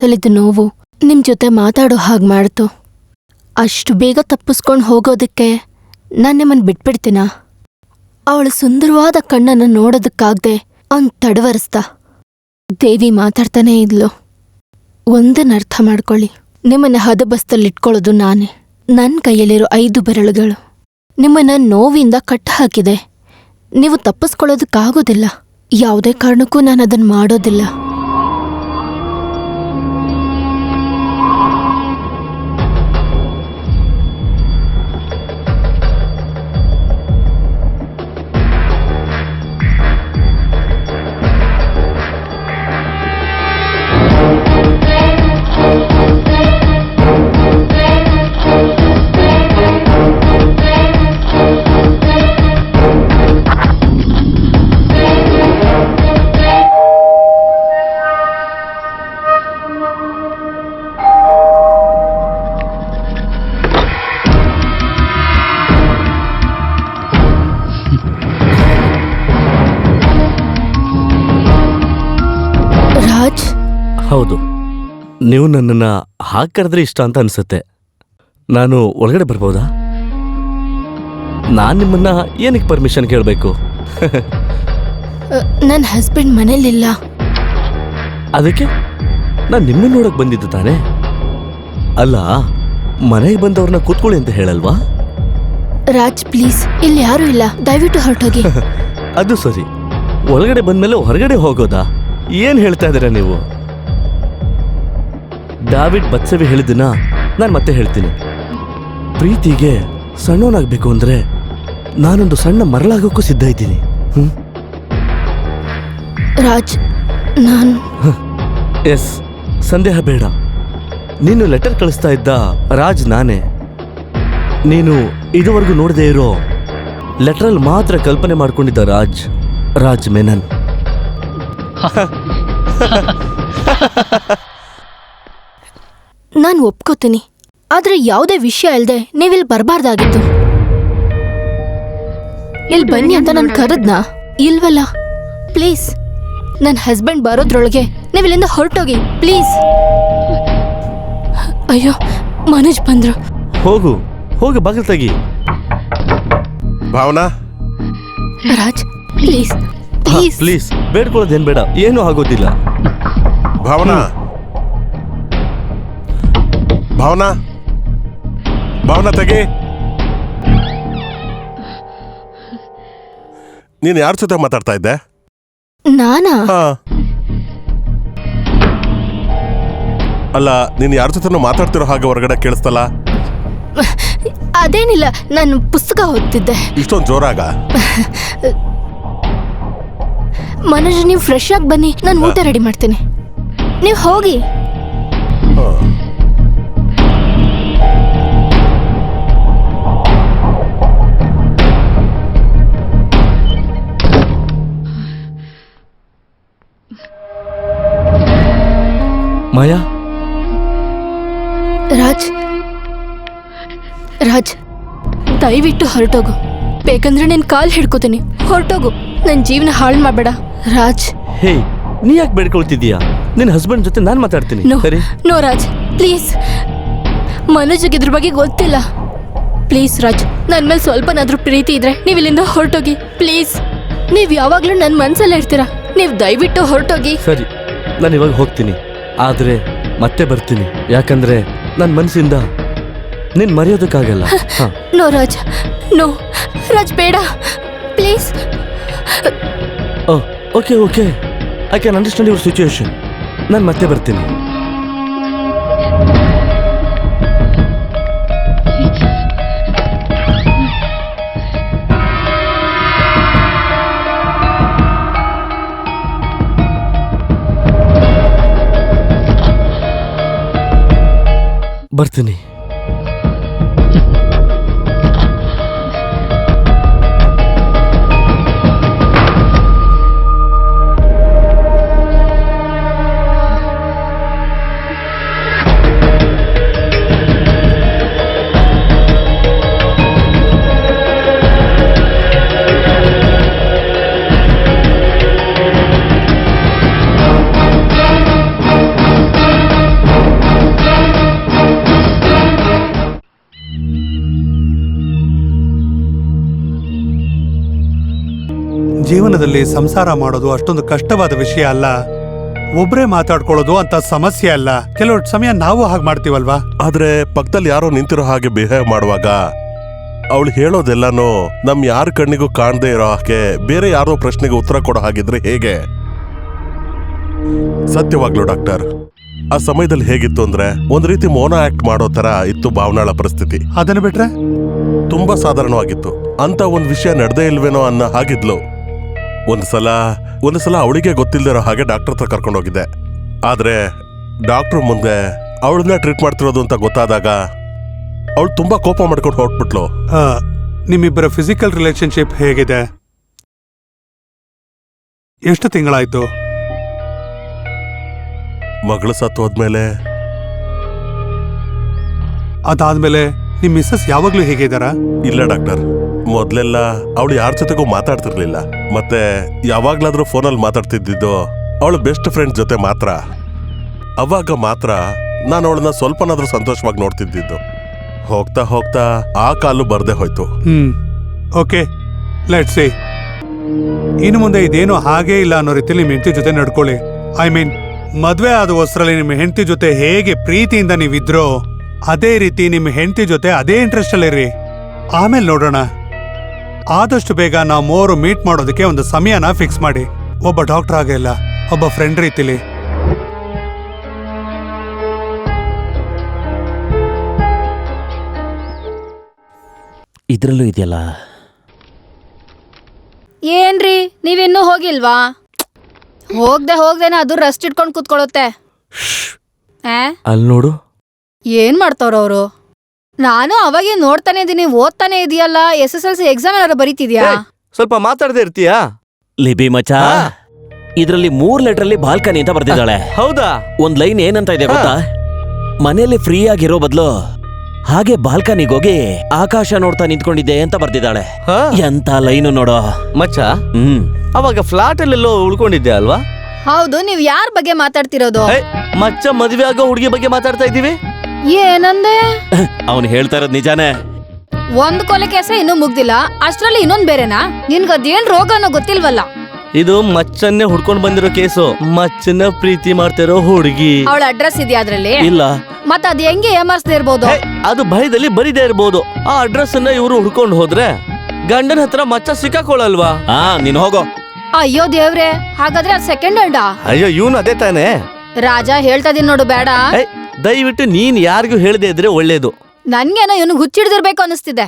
ತಲೆದು ನೋವು ನಿಮ್ ಜೊತೆ ಮಾತಾಡೋ ಹಾಗೆ ಮಾಡ್ತು. ಅಷ್ಟು ಬೇಗ ತಪ್ಪಿಸ್ಕೊಂಡು ಹೋಗೋದಕ್ಕೆ ನಾನು ನಿಮ್ಮನ್ನು ಬಿಟ್ಬಿಡ್ತೀನ? ಅವಳ ಸುಂದರವಾದ ಕಣ್ಣನ್ನು ನೋಡೋದಕ್ಕಾಗ್ದೆ ಅವ್ನು ತಡವರಿಸ್ದ. ದೇವಿ ಮಾತಾಡ್ತಾನೇ ಇದ್ಲು. ಒಂದನ್ನ ಅರ್ಥ ಮಾಡ್ಕೊಳ್ಳಿ, ನಿಮ್ಮನ್ನ ಹದಬಸ್ತಲ್ಲಿಟ್ಕೊಳ್ಳೋದು ನಾನೇ. ನನ್ನ ಕೈಯಲ್ಲಿರೋ 5 ಬೆರಳುಗಳು ನಿಮ್ಮನ್ನ ನೋವಿಂದ ಕಟ್ಟು ಹಾಕಿದೆ. ನೀವು ತಪ್ಪಿಸ್ಕೊಳ್ಳೋದಕ್ಕಾಗೋದಿಲ್ಲ. ಯಾವುದೇ ಕಾರಣಕ್ಕೂ ನಾನು ಅದನ್ನು ಮಾಡೋದಿಲ್ಲ. ಹೌದು, ನೀವು ನನ್ನನ್ನ ಹಾಗೆ ಕರೆದ್ರೆ ಇಷ್ಟ ಅಂತ ಅನ್ಸುತ್ತೆ. ನಾನು ಒಳಗಡೆ ಬರ್ಬೋದಾ? ನಾನು ನಿಮ್ಮನ್ನ ಏನಕ್ಕೆ ಪರ್ಮಿಷನ್ ಕೇಳಬೇಕು? ನನ್ನ ಹಸ್ಬೆಂಡ್ ಮನೇಲಿಲ್ಲ. ಅದಕ್ಕೆ ನಾನು ನಿಮ್ಮನ್ನ ನೋಡಕ್ ಬಂದಿದ್ದು ತಾನೆ. ಅಲ್ಲ, ಮನೆಗೆ ಬಂದವ್ರನ್ನ ಕೂತ್ಕೊಳ್ಳಿ ಅಂತ ಹೇಳಲ್ವಾ? ರಾಜ್ ಪ್ಲೀಸ್, ಇಲ್ಲಿ ಯಾರೂ ಇಲ್ಲ, ದಯವಿಟ್ಟು ಹೊರಟೋಗಿ. ಅದು ಸರಿ, ಒಳಗಡೆ ಬಂದ್ಮೇಲೆ ಹೊರಗಡೆ ಹೋಗೋದಾ? ಏನ್ ಹೇಳ್ತಾ ಇದ್ದೀರಾ ನೀವು? ಡಾವಿಡ್ ಬತ್ಸವಿ ಹೇಳಿದ್ದನ್ನ ನಾನು ಮತ್ತೆ ಹೇಳ್ತೀನಿ. ಪ್ರೀತಿಗೆ ಸಣ್ಣವನಾಗಬೇಕು ಅಂದ್ರೆ ನಾನೊಂದು ಸಣ್ಣ ಮರಳಾಗೋಕ್ಕೂ ಸಿದ್ಧ ಇದ್ದೀನಿ. ರಾಜ್, ನಾನು ಎಸ್, ಸಂದೇಹ ಬೇಡ. ನೀನು ಲೆಟರ್ ಕಳಿಸ್ತಾ ಇದ್ದ ರಾಜ್ ನಾನೇ. ನೀನು ಇದುವರೆಗೂ ನೋಡದೇ ಇರೋ ಲೆಟರಲ್ಲಿ ಮಾತ್ರ ಕಲ್ಪನೆ ಮಾಡ್ಕೊಂಡಿದ್ದ ರಾಜ್ ಮೆನನ್. ನಾನು ಒಪ್ಕೋತೀನಿ, ಆದ್ರೆ ಯಾವುದೇ ವಿಷಯ ಇಲ್ಲದೆ ನೀವಿಲ್ಲಿ ಬರಬಾರ್ದಾಗಿತ್ತು. ಇಲ್ಲಿ ಬನ್ನಿ ಅಂತ ನಾನು ಕರೆದ್ನಾ? ಇಲ್ವಲ್ಲ. ಪ್ಲೀಸ್, ನನ್ನ ಹಸ್ಬೆಂಡ್ ಬರೋದ್ರೊಳಗೆ ನೀವಿಲ್ಲಿಂದ ಹೊರಟೋಗಿ ಪ್ಲೀಸ್. ಅಯ್ಯೋ, ಮನೋಜ್ ಬಂದ್ರು. ಹೋಗು ಬಾಗಿಲು ತೆಗಿ. Bhavana, Raj please please please, ಬೇಡ್ಕೊಳ್ಳೋದೇನ್ ಬೇಡ, ಏನೂ ಆಗೋದಿಲ್ಲ. ಭಾವನಾ, ಭಾವನಾ, ಭಾವನಾ ತೆಗಿ. ನೀನು ಯಾರ ಜೊತೆ ಮಾತಾಡ್ತಾ ಇದ್ದೆ? ನಾನಾ? ಅಲ್ಲ, ನೀನು ಯಾರ ಜೊತೆ ಮಾತಾಡ್ತಿರೋ ಹಾಗೆ ಹೊರಗಡೆ ಕೇಳಿಸ್ತಲ್ಲ? ಅದೇನಿಲ್ಲ, ನಾನು ಪುಸ್ತಕ ಓದ್ತಿದ್ದೆ. ಇಷ್ಟೊಂದು ಜೋರಾಗ? ಮನೋಜ್, ನೀವು ಫ್ರೆಶ್ ಆಗಿ ಬನ್ನಿ, ನಾನು ಊಟ ರೆಡಿ ಮಾಡ್ತೀನಿ. ನೀವು ಹೋಗಿ. ಮಾಯಾ, ರಾಜ್ ದಯವಿಟ್ಟು ಹೊರಟೋಗು. ಬೇಕಂದ್ರೆ ನಿನ್ ಕಾಲ್ ಹಿಡ್ಕೋತೀನಿ. ಹೊರಟೋಗು, ನನ್ನ ಜೀವನ ಹಾಳು ಮಾಡಬೇಡ ರಾಜ್. ಹೇ, ನೀ ಯಾಕೆ ಬೇಡ್ಕೊಳ್ತಿದ್ದೀಯಾ? ನಿನ್ನ ಹಸ್ಬೆಂಡ್ ಜೊತೆ ನಾನು ಮಾತಾಡ್ತೀನಿ. No Raj, please. ಮನೋಜ್ಗೆ ಇದ್ರ ಬಗ್ಗೆ ಗೊತ್ತಿಲ್ಲ. ಪ್ಲೀಸ್ ರಾಜ್, ನನ್ನ ಮೇಲೆ ಸ್ವಲ್ಪನಾದ್ರೂ ಪ್ರೀತಿ ಇದ್ರೆ ನೀವು ಇಲ್ಲಿಂದ ಹೊರಟೋಗಿ ಪ್ಲೀಸ್. ನೀವು ಯಾವಾಗ್ಲೂ ನನ್ನ ಮನ್ಸಲ್ಲೇ ಇರ್ತೀರಾ. ನೀವು ದಯವಿಟ್ಟು ಹೊರಟೋಗಿ. ಸರಿ, ನಾನು ಇವಾಗ ಹೋಗ್ತೀನಿ, ಆದ್ರೆ ಮತ್ತೆ ಬರ್ತೀನಿ. ಯಾಕಂದ್ರೆ ನನ್ನ ಮನಸ್ಸಿಂದ ನಿನ್ ಮರೆಯೋದಕ್ಕಾಗಲ್ಲ. ನೋ ರಾಜ್, ನೋ ರಾಜ್, ಬೇಡ please. Okay, I can understand your situation. ನಾನು ಮತ್ತೆ ಬರ್ತೀನಿ. ಬರ್ತೀನಿ. ಜೀವನದಲ್ಲಿ ಸಂಸಾರ ಮಾಡೋದು ಅಷ್ಟೊಂದು ಕಷ್ಟವಾದ ವಿಷಯ ಅಲ್ಲ. ಒಬ್ರೇ ಮಾತಾಡ್ಕೊಳ್ಳೋದು ಅಂತ ಸಮಸ್ಯೆ ಅಲ್ಲ. ಕೆಲವು ಸಮಯ ನಾವು ಹಾಗೆ ಮಾಡ್ತೀವಲ್ವಾ? ಆದ್ರೆ ಪಕ್ಕದಲ್ಲಿ ಯಾರೋ ನಿಂತಿರೋ ಹಾಗೆ ಬಿಹೇವ್ ಮಾಡುವಾಗ ಅವಳು ಹೇಳೋದೆಲ್ಲಾನು ನಮ್ ಯಾರ ಕಣ್ಣಿಗೂ ಕಾಣದೇ ಇರೋ ಹಾಗೆ ಬೇರೆ ಯಾರೋ ಪ್ರಶ್ನೆಗೆ ಉತ್ತರ ಕೊಡೋ ಹಾಗಿದ್ರೆ ಹೇಗೆ? ಸತ್ಯವಾಗ್ಲು ಡಾಕ್ಟರ್, ಆ ಸಮಯದಲ್ಲಿ ಹೇಗಿತ್ತು ಅಂದ್ರೆ ಒಂದ್ ರೀತಿ ಮೌನ ಆಕ್ಟ್ ಮಾಡೋ ತರ ಇತ್ತು ಭಾವನಾಳ ಪರಿಸ್ಥಿತಿ. ಅದನ್ನ ಬಿಟ್ರೆ ತುಂಬಾ ಸಾಧಾರಣವಾಗಿತ್ತು. ಅಂತ ಒಂದ್ ವಿಷಯ ನಡೆದೇ ಇಲ್ವೇನೋ ಅನ್ನೋ ಹಾಗಿದ್ಲು. ಒಂದ್ಸಲ ಅವಳಿಗೆ ಗೊತ್ತಿಲ್ದಿರೋ ಹಾಗೆ ಡಾಕ್ಟರ್ ಹತ್ರ ಕರ್ಕೊಂಡೋಗಿದ್ದೆ. ಆದ್ರೆ ಡಾಕ್ಟರ್ ಮುಂದೆ ಅವಳನ್ನ ಟ್ರೀಟ್ ಮಾಡ್ತಿರೋದು ಅಂತ ಗೊತ್ತಾದಾಗ ಅವಳು ತುಂಬಾ ಕೋಪ ಮಾಡ್ಕೊಂಡು ಹೊರಟ್ಬಿಟ್ಲು. ನಿಮ್ಮಿಬ್ಬರ ಫಿಸಿಕಲ್ ರಿಲೇಶನ್ಶಿಪ್ ಹೇಗಿದೆ? ಎಷ್ಟು ತಿಂಗಳಾಯ್ತು? ಮಗಳು ಸತ್ತು ಹೋದ್ಮೇಲೆ. ಅದಾದ್ಮೇಲೆ ನಿಮ್ ಮಿಸ್ಸಸ್ ಯಾವಾಗ್ಲೂ ಹೇಗಿದ್ದಾರ? ಇಲ್ಲ ಡಾಕ್ಟರ್, ಮೊದ್ಲೆಲ್ಲ ಅವಳು ಯಾರ ಜೊತೆಗೂ ಮಾತಾಡ್ತಿರ್ಲಿಲ್ಲ. ಮತ್ತೆ ಯಾವಾಗ್ಲಾದ್ರೂ ಫೋನಲ್ಲಿ ಮಾತಾಡ್ತಿದ್ದಿದ್ದು ಅವಳು ಬೆಸ್ಟ್ ಫ್ರೆಂಡ್ ಜೊತೆ ಮಾತ್ರ. ಅವಾಗ ಮಾತ್ರ ನಾನು ಅವಳನ್ನ ಸ್ವಲ್ಪನಾದ್ರೂ ಸಂತೋಷವಾಗಿ ನೋಡ್ತಿದ್ದಿದ್ದು. ಹೋಗ್ತಾ ಹೋಗ್ತಾ ಆ ಕಾಲು ಬರ್ದೇ ಹೋಯ್ತು. Okay, let's see. ಇನ್ನು ಮುಂದೆ ಇದೇನು ಹಾಗೇ ಇಲ್ಲ ಅನ್ನೋ ರೀತಿಯಲ್ಲಿ ನಿಮ್ಮ ಹೆಂಡತಿ ಜೊತೆ ನಡ್ಕೊಳ್ಳಿ. ಐ ಮೀನ್, ಮದ್ವೆ ಆದ ಹೊಸರಲ್ಲಿ ನಿಮ್ಮ ಹೆಂಡತಿ ಜೊತೆ ಹೇಗೆ ಪ್ರೀತಿಯಿಂದ ನೀವಿದ್ರೋ ಅದೇ ರೀತಿ ನಿಮ್ಮ ಹೆಂಡತಿ ಜೊತೆ ಅದೇ ಇಂಟ್ರೆಸ್ಟ್ ಅಲ್ಲಿರಿ. ಆಮೇಲೆ ನೋಡೋಣ. ಆದಷ್ಟು ಬೇಗ ನಾವು ಮೂವರು ಮೀಟ್ ಮಾಡೋದಕ್ಕೆ ಒಂದು ಸಮಯನ ಫಿಕ್ಸ್ ಮಾಡಿ. ಒಬ್ಬ ಡಾಕ್ಟರ್ ಆಗೇ ಇಲ್ಲ, ಒಬ್ಬ ಫ್ರೆಂಡ್ ರೀತಿಲಿ. ಇದ್ರಲ್ಲೂ ಇದೆಯಲ್ಲ. ಏನ್ರಿ ನೀವಿನ್ನೂ ಹೋಗಿಲ್ವಾ? ಹೋಗ್ದೇನೆ ಅದು ರೆಸ್ಟ್ ಇಟ್ಕೊಂಡು ಕೂತ್ಕೊಳ್ಳುತ್ತೆ. ಅಲ್ಲಿ ನೋಡು. ಏನ್ ಮಾಡ್ತಾವ್ರ ಅವರು? ನಾನು ಅವಾಗೇ ನೋಡ್ತಾನೆ ಇದೀನಿ. ಓದ್ತಾನೆ ಇದೆಯಲ್ಲ. SSLC ಎಕ್ಸಾಮ್ ಏನಾರು ಬರೀತಿದ್ಯಾ? ಸ್ವಲ್ಪ ಮಾತಾಡದೆ ಇರ್ತೀಯಾ? ಲಿಬಿ ಮಚಾ, ಇದ್ರಲ್ಲಿ 3 ಲೆಟ್ರಲ್ಲಿ ಬಾಲ್ಕನಿ ಅಂತ ಬರ್ತಿದ್ದಾಳೆ. ಹೌದಾ? ಒಂದ್ ಲೈನ್ ಏನಂತ ಇದೆ ಗೊತ್ತಾ? ಮನೇಲಿ ಫ್ರೀ ಆಗಿರೋ ಬದಲು ಹಾಗೆ ಬಾಲ್ಕನಿಗೆ ಹೋಗಿ ಆಕಾಶ ನೋಡ್ತಾ ನಿಂತ್ಕೊಂಡಿದ್ದೆ ಅಂತ ಬರ್ದಿದ್ದಾಳೆ. ಎಂತ ಲೈನು ನೋಡೋ ಮಚ್ಚ. ಅವಾಗ ಫ್ಲಾಟ್ ಅಲ್ಲೆಲ್ಲೋ ಉಳ್ಕೊಂಡಿದ್ದೆ ಅಲ್ವಾ? ಹೌದು. ನೀವ್ ಯಾರ ಬಗ್ಗೆ ಮಾತಾಡ್ತಿರೋದು? ಮಚ್ಚ ಮದ್ವೆ ಆಗೋ ಹುಡುಗಿ ಬಗ್ಗೆ ಮಾತಾಡ್ತಾ ಇದೀವಿ. ಏನಂದೆ? ಅವನು ಹೇಳ್ತಾ ಇರೋದ್ ನಿಜಾನೇ. ಒಂದ್ ಕೊಲೆ ಕೇಸ ಇನ್ನೂ ಮುಗ್ದಿಲ್ಲ, ಅಷ್ಟ್ರಲ್ಲಿ ಇನ್ನೊಂದ್ ಬೇರೆನಾ? ನಿನ್ಗದೇನ್ ರೋಗ ಅನ್ನೋ ಗೊತ್ತಿಲ್ವಲ್ಲ. ಇದು ಮಚ್ಚನ್ನೇ ಹುಡ್ಕೊಂಡ್ ಬಂದಿರೋ ಕೇಸು. ಮಚ್ಚನ್ನ ಪ್ರೀತಿ ಮಾಡ್ತಿರೋ ಹುಡುಗಿ. ಅವಳ ಅಡ್ರೆಸ್ ಇದೆಯಾ ಅದ್ರಲ್ಲಿ? ಇಲ್ಲ. ಮತ್ತ ಅದ್ ಹೆಂಗೆ ಏಮಾರ್ಸ್ದೇ ಇರ್ಬೋದು? ಅದು ಭಯದಲ್ಲಿ ಬರಿದೇ ಇರ್ಬೋದು. ಆ ಅಡ್ರೆಸ್ ಅನ್ನ ಇವರು ಹುಡ್ಕೊಂಡು ಹೋದ್ರೆ ಗಂಡನ ಹತ್ರ ಮಚ್ಚ ಸಿಕ್ಕಾಕೊಳ್ಳಲ್ವಾ? ನೀನ್ ಹೋಗೋ. ಅಯ್ಯೋ ದೇವ್ರೆ, ಹಾಗಾದ್ರೆ ಅದ್ ಸೆಕೆಂಡ್ ಹ್ಯಾಂಡಾ? ಅಯ್ಯೋ, ಇವನು ಅದೇ ತಾನೆ. ರಾಜ ಹೇಳ್ತಾ ಇದೀನಿ ನೋಡು, ಬೇಡ. ದಯವಿಟ್ಟು ನೀನ್ ಯಾರಿಗೂ ಹೇಳದೆ ಇದ್ರೆ ಒಳ್ಳೇದು. ನನ್ಗೇನೋ ಇವನು ಹುಚ್ಚಿಡ್ದಿರ್ಬೇಕು ಅನಿಸ್ತಿದೆ.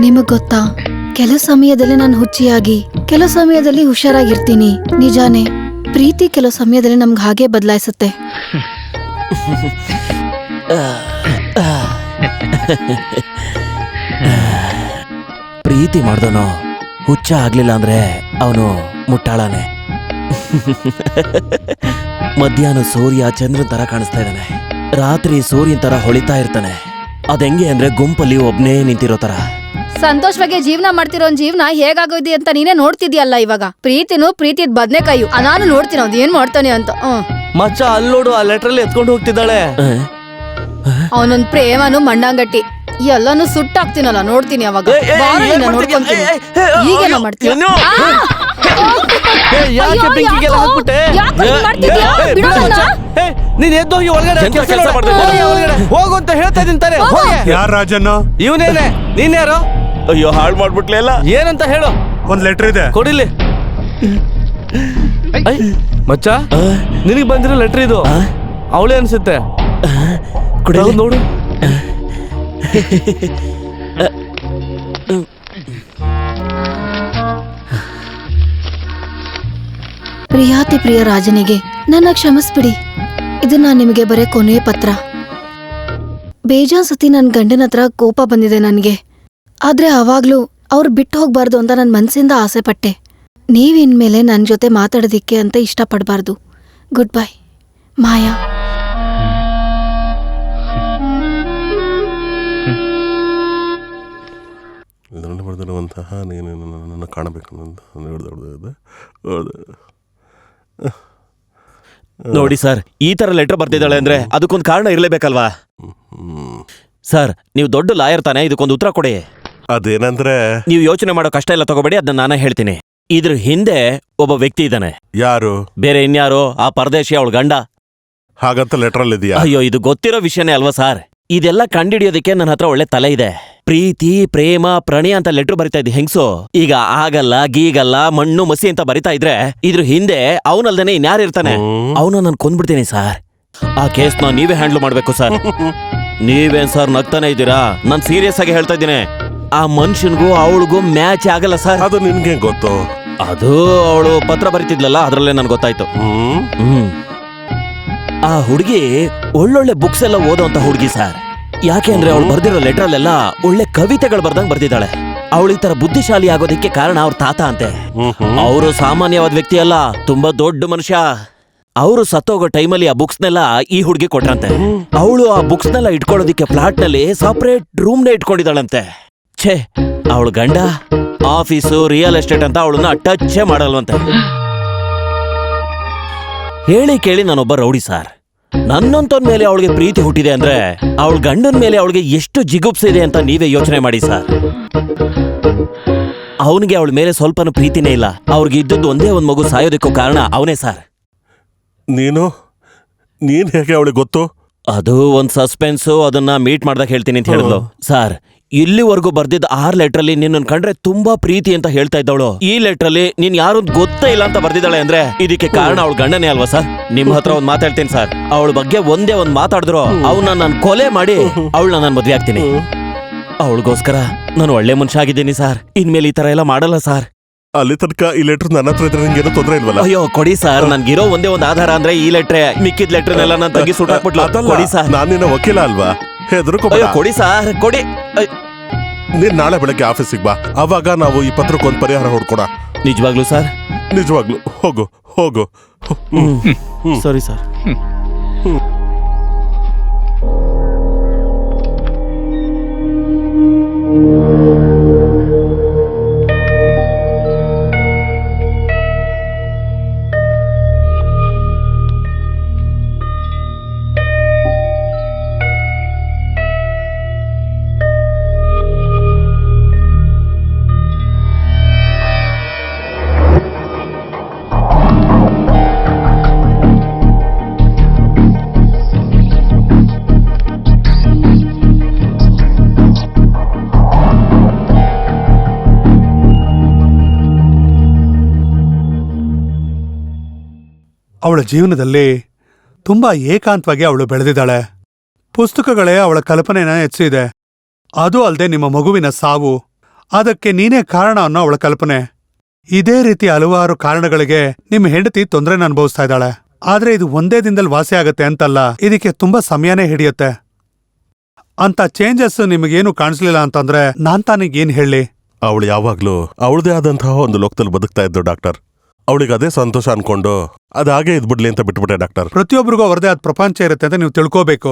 ನಿಮಗ್ ಗೊತ್ತಾ, ಕೆಲವು ಸಮಯದಲ್ಲಿ ನಾನು ಹುಚ್ಚಿಯಾಗಿ ಕೆಲವು ಸಮಯದಲ್ಲಿ ಹುಷಾರಾಗಿರ್ತೀನಿ. ನಿಜಾನೇ, ಪ್ರೀತಿ ಕೆಲವು ಸಮಯದಲ್ಲಿ ನಮ್ಗೆ ಹಾಗೆ ಬದಲಾಯಿಸುತ್ತೆ. ಪ್ರೀತಿ ಮಾಡ್ದವನು ಹುಚ್ಚ ಆಗ್ಲಿಲ್ಲ ಅಂದ್ರೆ ಅವನು ಮುಟ್ಟಾಳಾನೆ. ಮಧ್ಯಾಹ್ನ ಸೂರ್ಯ ಚಂದ್ರನ್ ತರ ಕಾಣಿಸ್ತಾ ಇದ್ದಾನೆ, ರಾತ್ರಿ ಸೂರ್ಯನ್ ತರ ಹೊಳಿತಾ ಇರ್ತಾನೆ. ಅದೆಂಗೆ ಅಂದ್ರೆ ಗುಂಪಲ್ಲಿ ಒಬ್ನೇ ನಿಂತಿರೋ ತರ. ಸಂತೋಷವಾಗಿ ಜೀವನ ಮಾಡ್ತಿರೋ ಜೀವನ ಹೇಗಾಗೋದಿ ಅಂತ ನೀನೇ ನೋಡ್ತಿದ್ಯಲ್ಲ ಇವಾಗ. ಪ್ರೀತಿದ್ ಬದ್ನೆಕಾಯು ನಾನು ನೋಡ್ತೀನಿ ಅವ್ನು ಏನ್ ಮಾಡ್ತಾನೆ ಅಂತ. ಮಚ್ಚ ಅಲ್ಲಿ ನೋಡು, ಆ ಲೆಟ್ರಲ್ಲಿ ಎತ್ಕೊಂಡು ಹೋಗ್ತಿದ್ದಾಳೆ. ಅವನೊಂದ್ ಪ್ರೇಮನು ಮಂಡಂಗಟ್ಟಿ ಎಲ್ಲಾನು ಸುಟ್ಟಾಕ್ತೀನಲ್ಲ, ನೋಡ್ತೀನಿ ಅವಾಗ. ನೋಡ್ಕೊಂತೀನಿ. ಈಗೇನೋ ಮಾಡ್ತೀನಿ. ನೀನ್ ಎದ್ದೋಗಿ ಒಳಗಡೆ ಹೋಗು ಅಂತ ಹೇಳ್ತಾ ಇದೀನಿ ತಾನೆ. ಯಾರ ರಾಜನ್ನ? ಇವನೇನೆ. ನೀನ್ಯಾರು? ಅಯ್ಯೋ, ಹಾಳು ಮಾಡ್ಬಿಟ್ಲೆ ಎಲ್ಲ. ಏನಂತ ಹೇಳು. ಒಂದ್ ಲೆಟರ್ ಇದೆ, ಕೊಡಿಲಿ. ಮಚ್ಚ, ನಿನಗ್ ಬಂದಿರೋ ಲೆಟರ್ ಇದು. ಅವಳೇ ಅನ್ಸುತ್ತೆ. ನೋಡು. ಪ್ರಿಯಾತಿ ಪ್ರಿಯ ರಾಜನಿಗೆ ನನ್ನ ಕ್ಷಮಿಸ್ಬಿಡಿ. ಇದು ನಾನು ನಿಮಗೆ ಬರೇ ಕೊನೆ ಪತ್ರ. ಬೇಜಾನ್ ಸತಿ ನನ್ನ ಗಂಡನ ಹತ್ರ ಕೋಪ ಬಂದಿದೆ ನನಗೆ. ಆದ್ರೆ ಆವಾಗ್ಲೂ ಅವ್ರು ಬಿಟ್ಟು ಹೋಗ್ಬಾರ್ದು ಅಂತ ನನ್ನ ಮನ್ಸಿಂದ ಆಸೆ ಪಟ್ಟೆ. ನೀವಿನ್ಮೇಲೆ ನನ್ನ ಜೊತೆ ಮಾತಾಡೋದಿಕ್ಕೆ ಅಂತ ಇಷ್ಟಪಡಬಾರ್ದು. ಗುಡ್ ಬೈ, ಮಾಯಾ. ಇದರಲ್ಲಿ ಬರೆದಿರುವಂತಹ ನೀನು ನನ್ನನ್ನು ಕಾಣಬೇಕು ಅಂತ ನೋಡಿ ಸರ್, ಈ ತರ ಲೆಟರ್ ಬರ್ತಿದ್ದಾಳೆ ಅಂದ್ರೆ ಅದಕ್ಕೊಂದು ಕಾರಣ ಇರಲೇಬೇಕಲ್ವಾ? ಸರ್, ನೀವು ದೊಡ್ಡ ಲಾಯರ್ ತಾನೆ, ಇದಕ್ಕೊಂದು ಉತ್ತರ ಕೊಡಿ. ಅದೇನಂದ್ರೆ ನೀವು ಯೋಚನೆ ಮಾಡೋ ಕಷ್ಟ ಎಲ್ಲ ತಗೋಬೇಡಿ, ಅದನ್ನ ನಾನೇ ಹೇಳ್ತೀನಿ. ಇದ್ರ ಹಿಂದೆ ಒಬ್ಬ ವ್ಯಕ್ತಿ ಇದ್ದಾನೆ. ಯಾರು? ಬೇರೆ ಇನ್ಯಾರೋ, ಆ ಪರದೇಶಿ ಅವಳ ಗಂಡ. ಹಾಗಂತ ಲೆಟರ್ ಇದೆಯಾ? ಅಯ್ಯೋ, ಇದು ಗೊತ್ತಿರೋ ವಿಷಯನೇ ಅಲ್ವಾ ಸರ್. ಇದೆಲ್ಲ ಕಂಡಿಡಿಯೋದಕ್ಕೆ ನನ್ನ ಹತ್ರ ಒಳ್ಳೆ ತಲೆ ಇದೆ. ಪ್ರೀತಿ, ಪ್ರೇಮ, ಪ್ರಣಯ ಅಂತ ಲೆಟ್ರ್ ಬರಿತಾ ಇದ್ದಿ ಹೆಂಗ್ಸು. ಈಗ ಆಗಲ್ಲ, ಗೀಗಲ್ಲ, ಮಣ್ಣು ಮಸಿ ಅಂತ ಬರಿತಾ ಇದ್ರೆ ಇದ್ರ ಹಿಂದೆ ಅವನಲ್ದೇನೆ ಇನ್ಯಾರು ಇರ್ತಾನೆ? ಅವನು ನಾನು ಕೊಂದ್ಬಿಡ್ತೀನಿ ಸರ್. ಆ ಕೇಸ್ನ ನೀವೇ ಹ್ಯಾಂಡ್ಲ್ ಮಾಡ್ಬೇಕು ಸರ್. ನೀವೇನ್ ಸರ್ ನಗ್ತಾನೆ ಇದ್ದೀರಾ? ನಾನ್ ಸೀರಿಯಸ್ ಆಗಿ ಹೇಳ್ತಾ ಇದ್ದೀನಿ. ಆ ಮನುಷ್ಯನ್ಗೂ ಅವಳಿಗೂ ಮ್ಯಾಚ್ ಆಗಲ್ಲ ಸರ್. ಅದು ನಿನ್ಗೆ ಗೊತ್ತು? ಅದು ಅವಳು ಪತ್ರ ಬರಿತಿದ್ಲಲ್ಲ, ಅದ್ರಲ್ಲೇ ನನ್ಗೆ ಗೊತ್ತಾಯ್ತು. ಆ ಹುಡುಗಿ ಒಳ್ಳೊಳ್ಳೆ ಬುಕ್ಸ್ ಎಲ್ಲ ಓದೋಂತ ಹುಡುಗಿ ಸರ್. ಯಾಕೆ ಅಂದ್ರೆ ಅವಳು ಬರ್ದಿರೋ ಲೆಟರಲ್ಲೆಲ್ಲ ಒಳ್ಳೆ ಕವಿತೆಗಳು ಬರ್ದಂಗ್ ಬರ್ದಿದ್ದಾಳೆ. ಅವಳು ಈ ತರ ಬುದ್ಧಿಶಾಲಿ ಆಗೋದಿಕ್ಕೆ ಕಾರಣ ಅವ್ರ ತಾತ ಅಂತೆ. ಅವರು ಸಾಮಾನ್ಯವಾದ ವ್ಯಕ್ತಿ ಅಲ್ಲ, ತುಂಬಾ ದೊಡ್ಡ ಮನುಷ್ಯ. ಅವರು ಸತ್ತೋಗೋ ಟೈಮಲ್ಲಿ ಆ ಬುಕ್ಸ್ನೆಲ್ಲ ಈ ಹುಡುಗಿ ಕೊಟ್ರಂತೆ. ಅವಳು ಆ ಬುಕ್ಸ್ನೆಲ್ಲ ಇಟ್ಕೊಳ್ಳೋದಿಕ್ಕೆ ಫ್ಲಾಟ್ ನಲ್ಲಿ ಸಪರೇಟ್ ರೂಮ್ನೇ ಇಟ್ಕೊಂಡಿದ್ದಾಳಂತೆ. ಛೇ, ಅವಳು ಗಂಡ ಆಫೀಸು, ರಿಯಲ್ ಎಸ್ಟೇಟ್ ಅಂತ ಅವಳನ್ನ ಟಚ್ಚೇ ಮಾಡಲ್ವಂತೆ. ಹೇಳಿ ಕೇಳಿ ನಾನೊಬ್ಬ ರೌಡಿ ಸಾರ್. ನನ್ನಂತವನ್ ಮೇಲೆ ಅವಳಿಗೆ ಪ್ರೀತಿ ಹುಟ್ಟಿದೆ ಅಂದ್ರೆ ಅವಳ ಗಂಡನ ಮೇಲೆ ಅವಳಿಗೆ ಎಷ್ಟು ಜಿಗುಪ್ಸೆ ಇದೆ ಅಂತ ನೀವೇ ಯೋಚನೆ ಮಾಡಿ ಸರ್. ಅವನಿಗೆ ಅವಳ ಮೇಲೆ ಸ್ವಲ್ಪನೂ ಪ್ರೀತಿನೇ ಇಲ್ಲ. ಅವ್ರಿಗೆ ಇದ್ದದ್ದು ಒಂದೇ ಒಂದ್ ಮಗು ಸಾಯೋದಕ್ಕೂ ಕಾರಣ ಅವನೇ ಸರ್. ನೀನ್ ಹೇಗೆ ಅವಳಿಗೆ ಗೊತ್ತು? ಅದು ಒಂದ್ ಸಸ್ಪೆನ್ಸು, ಅದನ್ನ ಮೀಟ್ ಮಾಡ್ದಾಗ ಹೇಳ್ತೀನಿ ಅಂತ ಹೇಳಿದ್ಲು ಸರ್. ಇಲ್ಲಿವರೆಗೂ ಬರ್ದಿದ್ದ 6 ಲೆಟ್ರಲ್ಲಿ ನಿನ್ನ ಕಂಡ್ರೆ ತುಂಬಾ ಪ್ರೀತಿ ಅಂತ ಹೇಳ್ತಾ ಇದ್ದವಳು ಈ ಲೆಟ್ರಲ್ಲಿ ನೀನ್ ಯಾರು ಗೊತ್ತೇ ಇಲ್ಲ ಅಂತ ಬರ್ದಿದ್ದಾಳೆ ಅಂದ್ರೆ ಇದಕ್ಕೆ ಕಾರಣ ಅವಳ ಗಂಡನೇ ಅಲ್ವಾ ಸರ್? ನಿಮ್ ಹತ್ರ ಒಂದ್ ಮಾತಾಡ್ತೀನಿ ಸರ್. ಅವಳ ಬಗ್ಗೆ ಒಂದೇ ಒಂದ್ ಮಾತಾಡಿದ್ರು ಅವನ್ನ ನಾನು ಕೊಲೆ ಮಾಡಿ ಅವಳನ್ನ ನಾನು ಮದ್ವೆ ಆಗ್ತೀನಿ. ಅವಳಿಗೋಸ್ಕರ ನಾನು ಒಳ್ಳೆ ಮನುಷ್ಯ ಆಗಿದ್ದೀನಿ ಸರ್. ಇನ್ಮೇಲೆ ಈ ತರ ಎಲ್ಲ ಮಾಡಲ್ಲ ಸರ್. ಅಲ್ಲಿ ತನಕ ಈ ಲೆಟರ್ ನನ್ನ ಹತ್ರ ಇದ್ರೆ ನಿಂಗೇನು ತೊಂದರೆ ಇಲ್ವಲ್ಲ? ಅಯ್ಯೋ ಕೊಡಿ ಸರ್, ನನ್ಗಿರೋ ಒಂದೇ ಒಂದ್ ಆಧಾರ ಅಂದ್ರೆ ಈ ಲೆಟ್ರೆ. ಮಿಕ್ಕಿದ ಲೆಟ್ರನ್ನೆಲ್ಲ ನಾನು ತಗ್ಗಿ ಸುಟ್ಟಾಕ್ಬಿಟ್ಲು. ಕೊಡಿ ಸರ್. ನಾನು ನಿನ್ನ ವಕೀಲ ಅಲ್ವಾ? ಹೆದರ್ಕೋಬೇಡ. ಅಯ್ಯೋ ಕೊಡಿ ಸರ್, ಕೊಡಿ. ನೀನ್ ನಾಳೆ ಬೆಳಗ್ಗೆ ಆಫೀಸಿಗೆ ಬಾ, ಅವಾಗ ನಾವು ಈ ಪತ್ರಕ್ಕೊಂದು ಪರಿಹಾರ ಹುಡ್ಕೋಣ. ನಿಜವಾಗ್ಲೂ ಸರ್? ನಿಜವಾಗ್ಲು. ಹೋಗು ಹೋಗು. ಸರಿ ಸರ್. ಅವಳ ಜೀವನದಲ್ಲಿ ತುಂಬಾ ಏಕಾಂತವಾಗಿ ಅವಳು ಬೆಳೆದಿದ್ದಾಳೆ. ಪುಸ್ತಕಗಳೇ ಅವಳ ಕಲ್ಪನೆನ ಹೆಚ್ಚಿದೆ. ಅದು ಅಲ್ಲದೆ ನಿಮ್ಮ ಮಗುವಿನ ಸಾವು, ಅದಕ್ಕೆ ನೀನೇ ಕಾರಣ ಅನ್ನೋ ಅವಳ ಕಲ್ಪನೆ. ಇದೇ ರೀತಿ ಹಲವಾರು ಕಾರಣಗಳಿಗೆ ನಿಮ್ಮ ಹೆಂಡತಿ ತೊಂದರೆನ ಅನುಭವಿಸ್ತಾ ಇದ್ದಾಳೆ. ಆದ್ರೆ ಇದು ಒಂದೇ ದಿನದಲ್ಲಿ ವಾಸಿ ಆಗತ್ತೆ ಅಂತಲ್ಲ, ಇದಕ್ಕೆ ತುಂಬಾ ಸಮಯನೇ ಹಿಡಿಯುತ್ತೆ. ಅಂತ ಚೇಂಜಸ್ ನಿಮಗೇನು ಕಾಣಿಸ್ಲಿಲ್ಲ ಅಂತಂದ್ರೆ ನಾನ್ ತಾನಿಗೇನ್ ಹೇಳಿ? ಅವಳು ಯಾವಾಗ್ಲೂ ಅವಳದೇ ಆದಂತಹ ಒಂದು ಲೋಕದಲ್ಲಿ ಬದುಕ್ತಾ ಇದ್ದು ಡಾಕ್ಟರ್. ಅವಳಿಗೆ ಅದೇ ಸಂತೋಷ ಅನ್ಕೊಂಡು ಅದಾಗೆ ಇದ್ಬಿಡ್ಲಿ ಅಂತ ಬಿಟ್ಬಿಟ್ಟೆ ಡಾಕ್ಟರ್. ಪ್ರತಿಯೊಬ್ಬರಿಗೂ ಅವರದೇ ಆದ ಪ್ರಪಂಚ ಇರುತ್ತೆ ಅಂತ ನೀವು ತಿಳ್ಕೋಬೇಕು.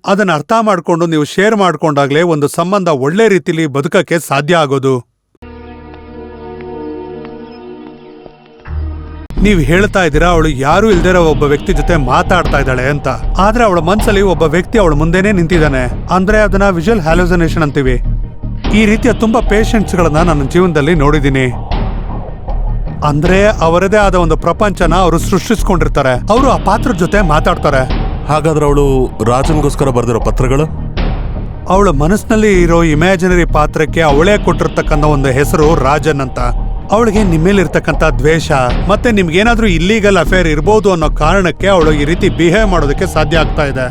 ಅದನ್ನ ಅರ್ಥ ಮಾಡ್ಕೊಂಡು ನೀವು ಶೇರ್ ಮಾಡ್ಕೊಂಡಾಗ್ಲೇ ಒಂದು ಸಂಬಂಧ ಒಳ್ಳೆ ರೀತಿಲಿ ಬದುಕಕ್ಕೆ ಸಾಧ್ಯ ಆಗೋದು. ನೀವ್ ಹೇಳ್ತಾ ಇದ್ದೀರಾ ಅವಳು ಯಾರು ಇಲ್ದಿರೋ ಒಬ್ಬ ವ್ಯಕ್ತಿ ಜೊತೆ ಮಾತಾಡ್ತಾ ಇದ್ದಾಳೆ ಅಂತ. ಆದ್ರೆ ಅವಳ ಮನ್ಸಲ್ಲಿ ಒಬ್ಬ ವ್ಯಕ್ತಿ ಅವಳ ಮುಂದೆನೆ ನಿಂತಿದ್ದಾನೆ. ಅಂದ್ರೆ ಅದನ್ನ ವಿಜುವಲ್ ಹ್ಯಾಲೋಸಿನೇಷನ್ ಅಂತೀವಿ. ಈ ರೀತಿಯ ತುಂಬಾ ಪೇಷಂಟ್ಸ್ ಗಳನ್ನ ನನ್ನ ಜೀವನದಲ್ಲಿ ನೋಡಿದೀನಿ. ಅಂದ್ರೆ ಅವರದೇ ಆದ ಒಂದು ಪ್ರಪಂಚನ ಅವರು ಸೃಷ್ಟಿಸ್ಕೊಂಡಿರ್ತಾರೆ. ಅವರು ಆ ಪಾತ್ರದ ಜೊತೆ ಮಾತಾಡ್ತಾರೆ. ಹಾಗಾದ್ರೆ ಅವಳು ರಾಜನ್ಗೋಸ್ಕರ ಬರ್ದಿರೋ ಪತ್ರಗಳು? ಅವಳ ಮನಸ್ಸಿನಲ್ಲಿ ಇರೋ ಇಮ್ಯಾಜಿನರಿ ಪಾತ್ರಕ್ಕೆ ಅವಳೇ ಕೊಟ್ಟಿರ್ತಕ್ಕಂಥ ಒಂದು ಹೆಸರು ರಾಜನ್ ಅಂತ. ಅವಳಿಗೆ ನಿಮ್ಮೇಲಿರ್ತಕ್ಕಂಥ ದ್ವೇಷ ಮತ್ತೆ ನಿಮ್ಗೇನಾದ್ರೂ ಇಲ್ಲೀಗಲ್ ಅಫೇರ್ ಇರ್ಬೋದು ಅನ್ನೋ ಕಾರಣಕ್ಕೆ ಅವಳು ಈ ರೀತಿ ಬಿಹೇವ್ ಮಾಡೋದಕ್ಕೆ ಸಾಧ್ಯ ಆಗ್ತಾ ಇದೆ.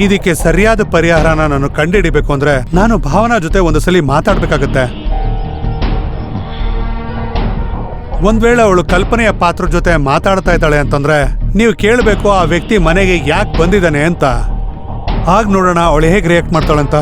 ಇದಕ್ಕೆ ಸರಿಯಾದ ಪರಿಹಾರನ ನಾನು ಕಂಡುಹಿಡಿಬೇಕು ಅಂದ್ರೆ ನಾನು ಭಾವನಾ ಜೊತೆ ಒಂದು ಸಲ ಮಾತಾಡ್ಬೇಕಾಗತ್ತೆ. ಒಂದ್ ವೇಳೆ ಅವಳು ಕಲ್ಪನೆಯ ಪಾತ್ರ ಜೊತೆ ಮಾತಾಡ್ತಾ ಇದ್ದಾಳೆ ಅಂತಂದ್ರೆ ನೀವು ಕೇಳಬೇಕು ಆ ವ್ಯಕ್ತಿ ಮನೆಗೆ ಯಾಕೆ ಬಂದಿದ್ದಾನೆ ಅಂತ. ಆಗ ನೋಡೋಣ ಅವಳು ಹೇಗೆ ರಿಯಾಕ್ಟ್ ಮಾಡ್ತಾಳೆ ಅಂತ.